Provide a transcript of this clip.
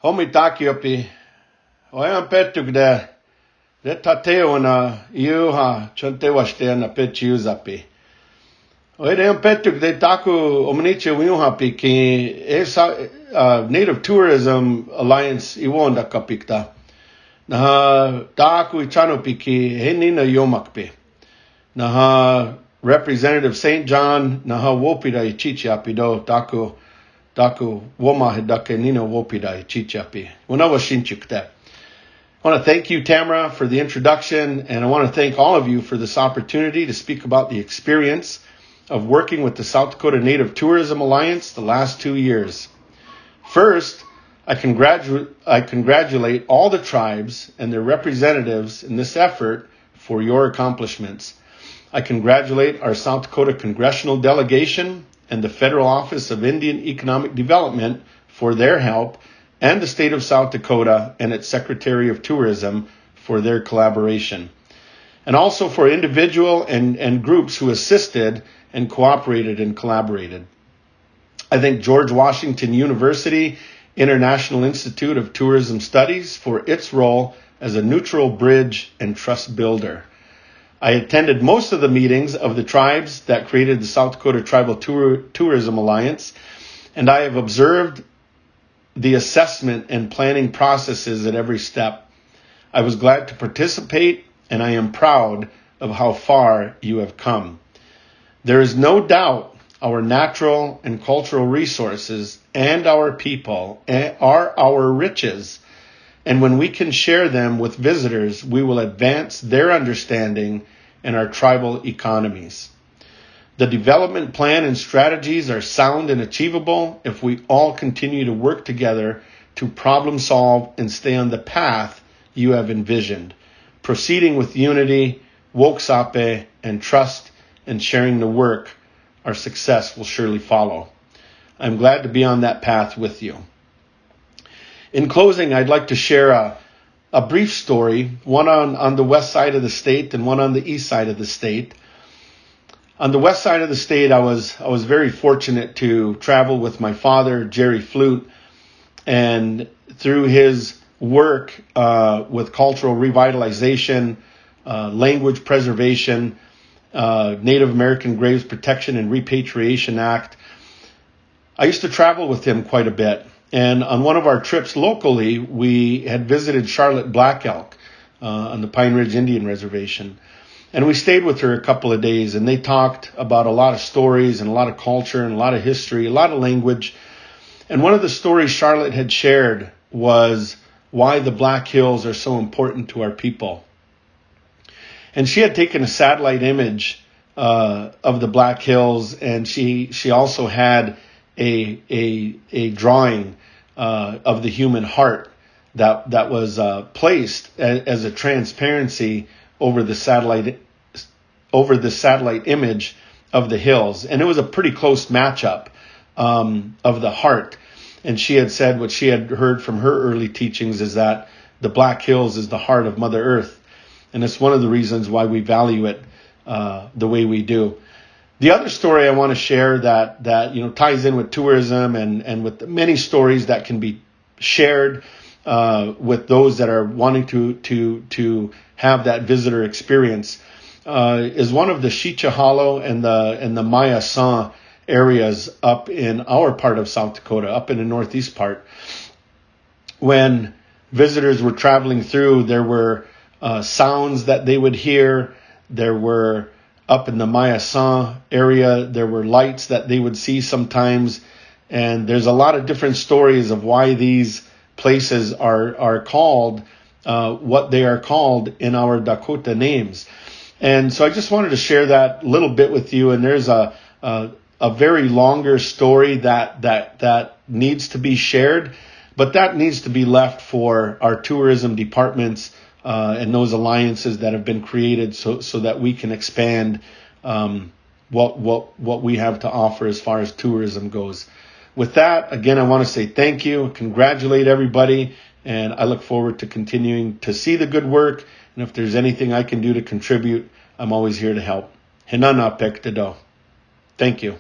Homitakiopi. Oyan petuk de tateo na iuha chantewashte na pechiuzapi. Oyan petuk de taku omniche wiuhapi ki Native Tourism Alliance iwonda kapikta. Na taku ichanopi ki henina yomakpi. Na Representative St. John na wopida ichichiapi do taku woma hidake nina wopida ichichiapi. Wanawashinchukte. I want to thank you, Tamara, for the introduction, and I want to thank all of you for this opportunity to speak about the experience of working with the South Dakota Native Tourism Alliance the last 2 years. First, I congratulate all the tribes and their representatives in this effort for your accomplishments. I congratulate our South Dakota Congressional Delegation and the Federal Office of Indian Economic Development for their help, and the state of South Dakota and its Secretary of Tourism for their collaboration. And also for individual and groups who assisted and cooperated and collaborated. I thank George Washington University International Institute of Tourism Studies for its role as a neutral bridge and trust builder. I attended most of the meetings of the tribes that created the South Dakota Tribal Tourism Alliance, and I have observed the assessment and planning processes at every step. I was glad to participate, and I am proud of how far you have come. There is no doubt our natural and cultural resources and our people are our riches, and when we can share them with visitors, we will advance their understanding and our tribal economies. The development plan and strategies are sound and achievable if we all continue to work together to problem solve and stay on the path you have envisioned, proceeding with unity, woksape, and trust, and sharing the work. Our success will surely follow. I'm glad to be on that path with you. In closing, I'd like to share a brief story, one on the west side of the state and one on the east side of the state. On the west side of the state, I was very fortunate to travel with my father, Jerry Flute, and through his work with cultural revitalization, language preservation, Native American Graves Protection and Repatriation Act, I used to travel with him quite a bit. And on one of our trips locally, we had visited Charlotte Black Elk on the Pine Ridge Indian Reservation. And we stayed with her a couple of days, and they talked about a lot of stories and a lot of culture and a lot of history, a lot of language. And one of the stories Charlotte had shared was why the Black Hills are so important to our people. And she had taken a satellite image of the Black Hills, and she also had a drawing of the human heart that was placed as a transparency over the satellite image of the hills. And it was a pretty close matchup of the heart. And she had said what she had heard from her early teachings is that the Black Hills is the heart of Mother Earth. And it's one of the reasons why we value it the way we do. The other story I want to share that ties in with tourism and with the many stories that can be shared with those that are wanting to have that visitor experience is one of the Chicha Hollow and the Maya San areas up in our part of South Dakota, up in the northeast part. When visitors were traveling through, there were sounds that they would hear. There were, up in the Maya San area, there were lights that they would see sometimes. And there's a lot of different stories of why these places are called what they are called in our Dakota names. And so I just wanted to share that little bit with you. And there's a very longer story that needs to be shared, but that needs to be left for our tourism departments and those alliances that have been created so that we can expand what we have to offer as far as tourism goes. With that, again, I want to say thank you, congratulate everybody, and I look forward to continuing to see the good work. And if there's anything I can do to contribute, I'm always here to help. Hinana pek te do. Thank you.